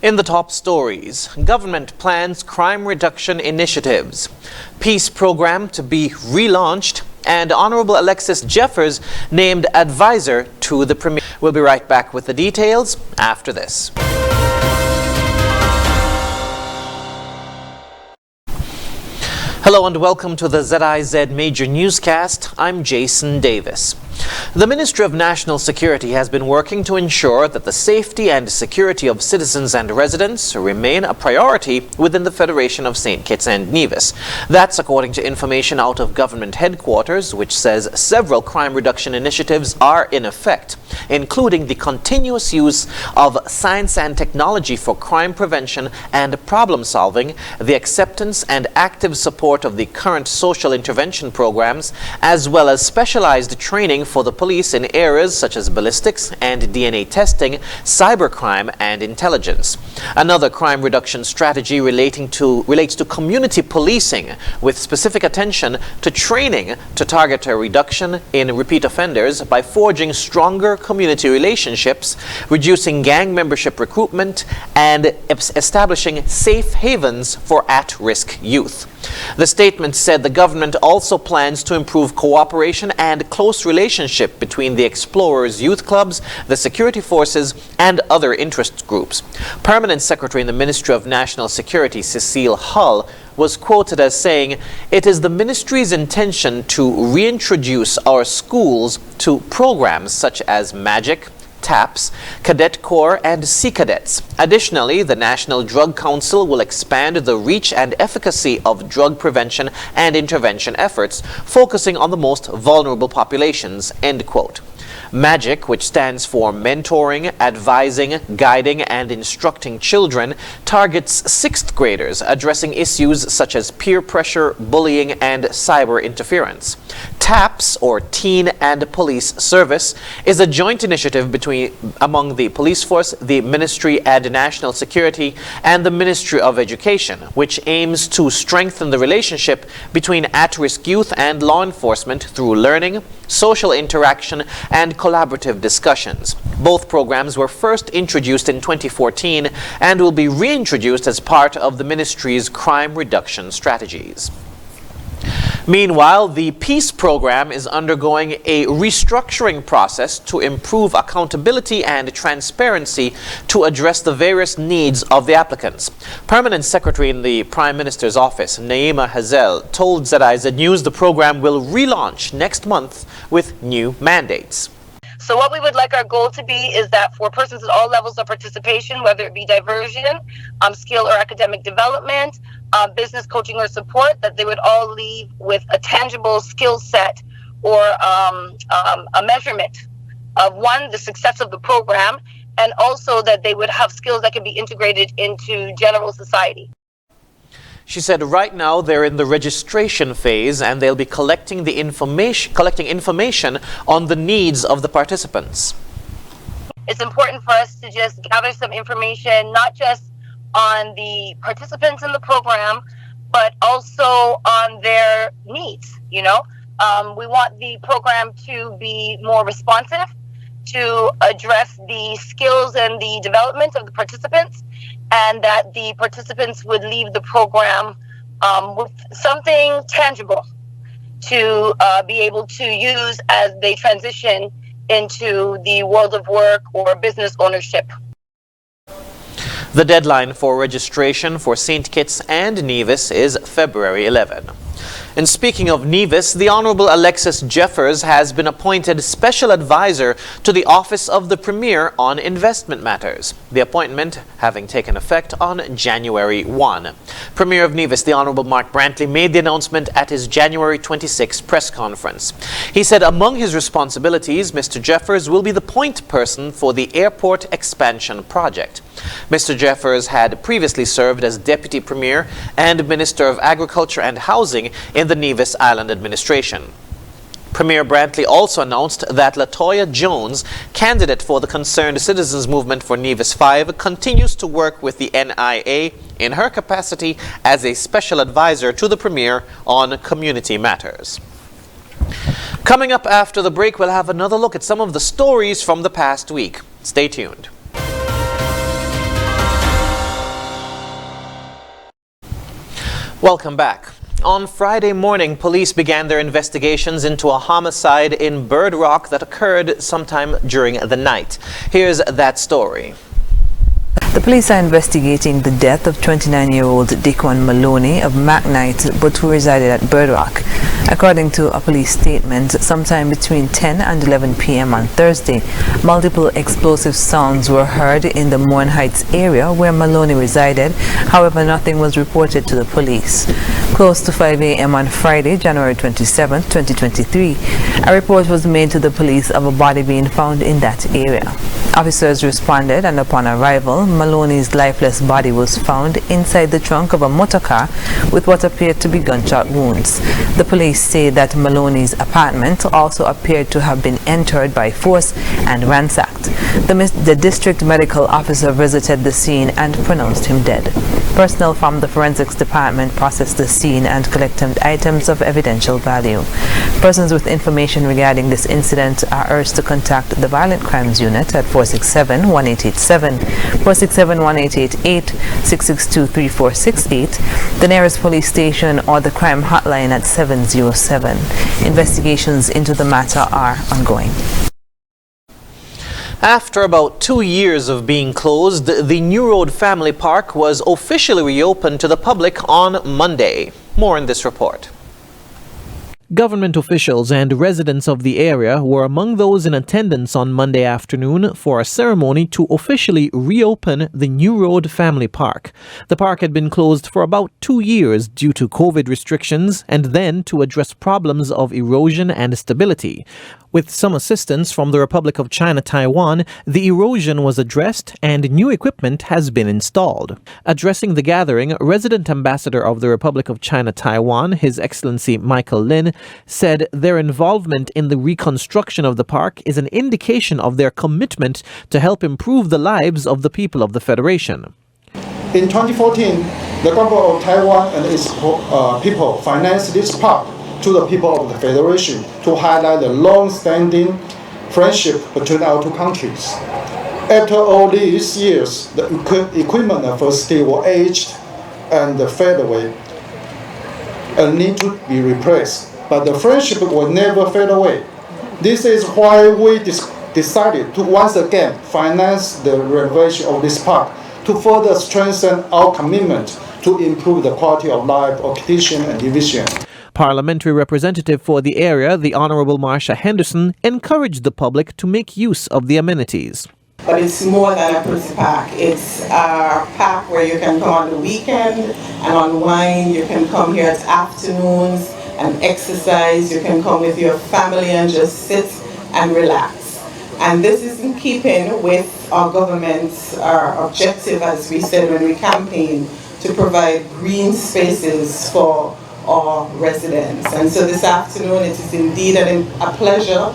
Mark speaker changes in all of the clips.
Speaker 1: In the top stories, government plans crime reduction initiatives, peace program to be relaunched, and Honorable Alexis Jeffers named advisor to the Premier. We'll be right back with the details after this. Hello and welcome to the ZIZ Major Newscast. I'm Jason Davis. The Ministry of National Security has been working to ensure that the safety and security of citizens and residents remain a priority within the Federation of St. Kitts and Nevis. That's according to information out of government headquarters, which says several crime reduction initiatives are in effect, including the continuous use of science and technology for crime prevention and problem solving, the acceptance and active support of the current social intervention programs, as well as specialized training for the police in areas such as ballistics and DNA testing, cybercrime, and intelligence. Another crime reduction strategy relates to community policing, with specific attention to training to target a reduction in repeat offenders by forging stronger community relationships, reducing gang membership recruitment, and establishing safe havens for at-risk youth. The statement said the government also plans to improve cooperation and close relationship between the Explorers Youth Clubs, the security forces, and other interest groups. Permanent Secretary in the Ministry of National Security, Cecile Hull, was quoted as saying, "It is the ministry's intention to reintroduce our schools to programs such as Magic, TAPS, Cadet Corps, and Sea Cadets. Additionally, the National Drug Council will expand the reach and efficacy of drug prevention and intervention efforts, focusing on the most vulnerable populations." End quote. MAGIC, which stands for Mentoring, Advising, Guiding, and Instructing Children, targets 6th graders addressing issues such as peer pressure, bullying, and cyber interference. TAPS, or Teen and Police Service, is a joint initiative among the police force, the Ministry and National Security, and the Ministry of Education, which aims to strengthen the relationship between at-risk youth and law enforcement through learning, social interaction, and collaborative discussions. Both programs were first introduced in 2014 and will be reintroduced as part of the ministry's crime reduction strategies. Meanwhile, the peace program is undergoing a restructuring process to improve accountability and transparency to address the various needs of the applicants. Permanent Secretary in the Prime Minister's office, Naima Hazel, told ZIZ News the program will relaunch next month with new mandates.
Speaker 2: So what we would like our goal to be is that for persons at all levels of participation, whether it be diversion, skill or academic development, business coaching or support, that they would all leave with a tangible skill set or a measurement of, one, the success of the program, and also that they would have skills that can be integrated into general society.
Speaker 1: She said right now they're in the registration phase and they'll be collecting information on the needs of the participants.
Speaker 2: It's important for us to just gather some information, not just on the participants in the program, but also on their needs. We want the program to be more responsive, to address the skills and the development of the participants, and that the participants would leave the program with something tangible to be able to use as they transition into the world of work or business ownership.
Speaker 1: The deadline for registration for St. Kitts and Nevis is February 11. And speaking of Nevis, the Honorable Alexis Jeffers has been appointed Special Advisor to the Office of the Premier on Investment Matters, the appointment having taken effect on January 1. Premier of Nevis, the Honorable Mark Brantley, made the announcement at his January 26 press conference. He said among his responsibilities, Mr. Jeffers will be the point person for the airport expansion project. Mr. Jeffers had previously served as Deputy Premier and Minister of Agriculture and Housing in the Nevis Island administration. Premier Brantley also announced that Latoya Jones, candidate for the Concerned Citizens Movement for Nevis 5, continues to work with the NIA in her capacity as a special advisor to the Premier on community matters. Coming up after the break, we'll have another look at some of the stories from the past week. Stay tuned. Welcome back. On Friday morning, police began their investigations into a homicide in Bird Rock that occurred sometime during the night. Here's that story.
Speaker 3: The police are investigating the death of 29-year-old Dequan Maloney of McKnight, but who resided at Bird Rock. According to a police statement, sometime between 10 and 11 p.m. on Thursday, multiple explosive sounds were heard in the Mourne Heights area where Maloney resided. However, nothing was reported to the police. Close to 5 a.m. on Friday, January 27, 2023, a report was made to the police of a body being found in that area. Officers responded, and upon arrival, Maloney's lifeless body was found inside the trunk of a motor car with what appeared to be gunshot wounds. The police say that Maloney's apartment also appeared to have been entered by force and ransacked. The district medical officer visited the scene and pronounced him dead. Personnel from the forensics department processed the scene and collected items of evidential value. Persons with information regarding this incident are urged to contact the Violent Crimes Unit at 467-1887, 467-1888, 662-3468, the nearest police station, or the crime hotline at 707. Investigations into the matter are ongoing.
Speaker 1: After about 2 years of being closed, the New Road Family Park was officially reopened to the public on Monday. More in this report. Government officials and residents of the area were among those in attendance on Monday afternoon for a ceremony to officially reopen the New Road Family Park. The park had been closed for about 2 years due to COVID restrictions and then to address problems of erosion and stability. With some assistance from the Republic of China Taiwan, the erosion was addressed and new equipment has been installed. Addressing the gathering, Resident Ambassador of the Republic of China Taiwan, His Excellency Michael Lin, said their involvement in the reconstruction of the park is an indication of their commitment to help improve the lives of the people of the Federation.
Speaker 4: In 2014, the government of Taiwan and its people financed this park to the people of the Federation to highlight the long-standing friendship between our two countries. After all these years, the equipment and facility were aged and fade away and need to be replaced. But the friendship will never fade away. This is why we decided to once again finance the renovation of this park to further strengthen our commitment to improve the quality of life of Kitishan and division.
Speaker 1: Parliamentary representative for the area, the Honorable Marsha Henderson, encouraged the public to make use of the amenities.
Speaker 5: But it's more than a pretty park. It's a park where you can come on the weekend and unwind. You can come here at afternoons and exercise. You can come with your family and just sit and relax. And this is in keeping with our government's objective, as we said when we campaigned, to provide green spaces for our residents. And so this afternoon it is indeed a pleasure.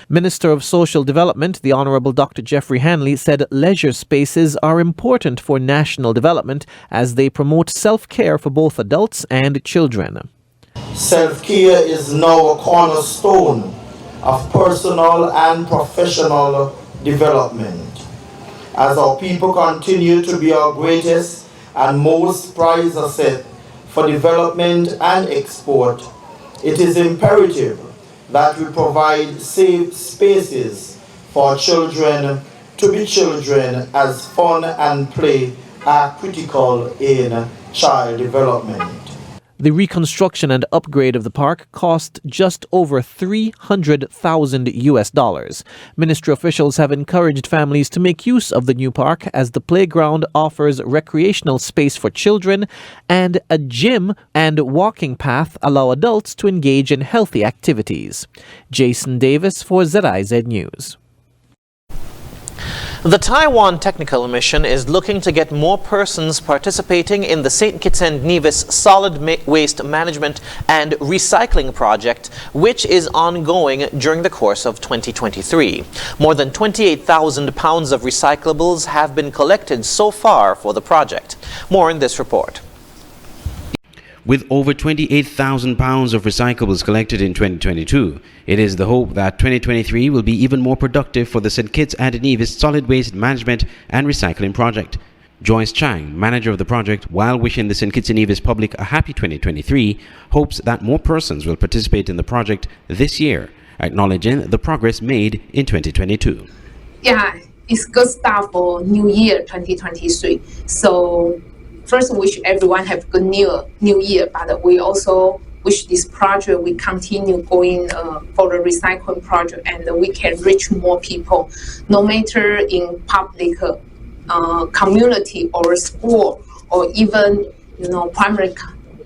Speaker 1: Minister of Social Development, the Honorable Dr. Jeffrey Hanley, said leisure spaces are important for national development as they promote self-care for both adults and children.
Speaker 6: Self-care is now a cornerstone of personal and professional development. As our people continue to be our greatest and most prized asset for development and export, it is imperative that we provide safe spaces for children to be children, as fun and play are critical in child development.
Speaker 1: The reconstruction and upgrade of the park cost just over $300,000. Ministry officials have encouraged families to make use of the new park as the playground offers recreational space for children and a gym and walking path allow adults to engage in healthy activities. Jason Davis for ZIZ News. The Taiwan Technical Mission is looking to get more persons participating in the St. Kitts and Nevis Solid Waste Management and Recycling Project, which is ongoing during the course of 2023. More than 28,000 pounds of recyclables have been collected so far for the project. More in this report.
Speaker 7: With over 28,000 pounds of recyclables collected in 2022, it is the hope that 2023 will be even more productive for the St. Kitts and Nevis Solid Waste Management and Recycling Project. Joyce Chang, manager of the project, while wishing the St. Kitts and Nevis public a happy 2023, hopes that more persons will participate in the project this year, acknowledging the progress made in 2022.
Speaker 8: Yeah, it's good start for New Year 2023. So first, wish everyone have good New Year, but we also wish this project we continue going for the recycling project, and we can reach more people, no matter in public, community or school, or even primary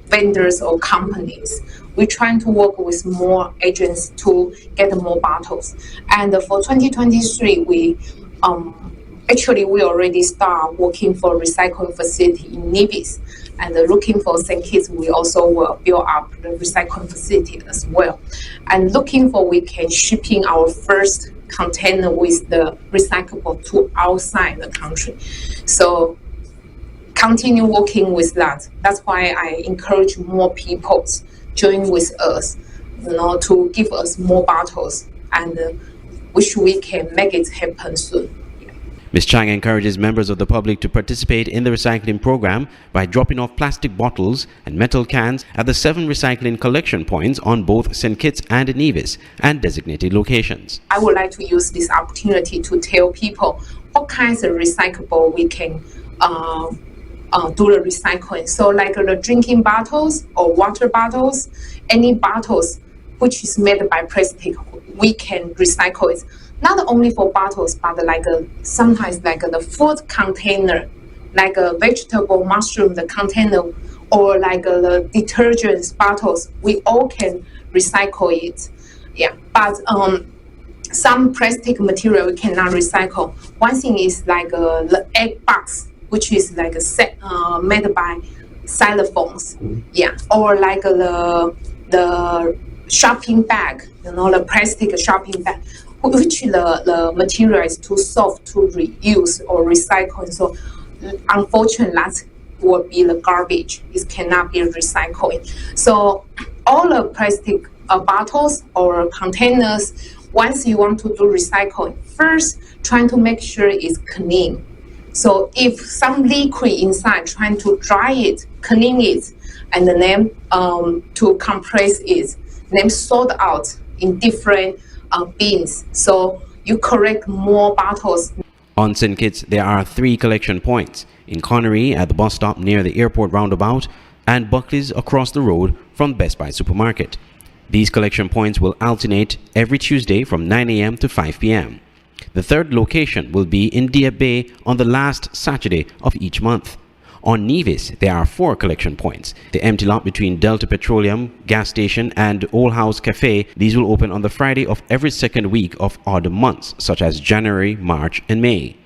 Speaker 8: vendors or companies. We're trying to work with more agents to get more bottles. And for 2023, we already start working for recycling facility in Nevis. And looking for St. Kitts, we also will build up the recycling facility as well. And looking for we can shipping our first container with the recyclable to outside the country. So continue working with that. That's why I encourage more people to join with us, to give us more bottles, and wish we can make it happen soon.
Speaker 7: Ms. Chang encourages members of the public to participate in the recycling program by dropping off plastic bottles and metal cans at the 7 recycling collection points on both St. Kitts and Nevis and designated locations.
Speaker 8: I would like to use this opportunity to tell people what kinds of recyclable we can do the recycling. So like the drinking bottles or water bottles, any bottles which is made by plastic, we can recycle it. Not only for bottles, but sometimes the food container, like a vegetable, mushroom, the container, or the detergents bottles, we all can recycle it. Yeah, but some plastic material we cannot recycle. One thing is the egg box, which is a set made by xylophones. Yeah, or the shopping bag, the plastic shopping bag, which the material is too soft to reuse or recycle. So unfortunately, that will be the garbage. It cannot be recycled. So all the plastic bottles or containers, once you want to do recycling, first trying to make sure it's clean. So if some liquid inside, trying to dry it, clean it, and then to compress it, then sort out in different bins, so you collect more bottles.
Speaker 7: On St. Kitts, there are 3 collection points: in Connery at the bus stop near the airport roundabout, and Buckley's across the road from Best Buy supermarket. These collection points will alternate every Tuesday from 9 a.m. to 5 p.m. The 3rd location will be in Deer Bay on the last Saturday of each month. On Nevis, there are 4 collection points. The empty lot between Delta Petroleum gas station and Old House Cafe, these will open on the Friday of every 2nd week of odd months, such as January, March, and May.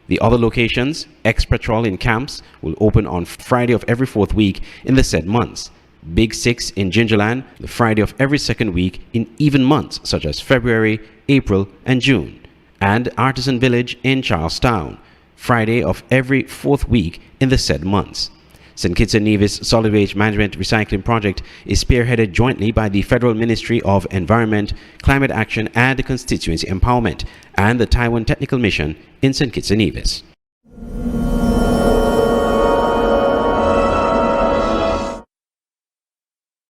Speaker 7: The other locations, Ex-Patrol in Camps, will open on Friday of every 4th week in the said months. Big 6 in Gingerland, the Friday of every 2nd week in even months, such as February, April, and June. And Artisan Village in Charlestown, Friday of every 4th week in the said months. St. Kitts and Nevis Solid Waste Management Recycling Project is spearheaded jointly by the Federal Ministry of Environment, Climate Action and Constituency Empowerment and the Taiwan Technical Mission in St. Kitts and Nevis.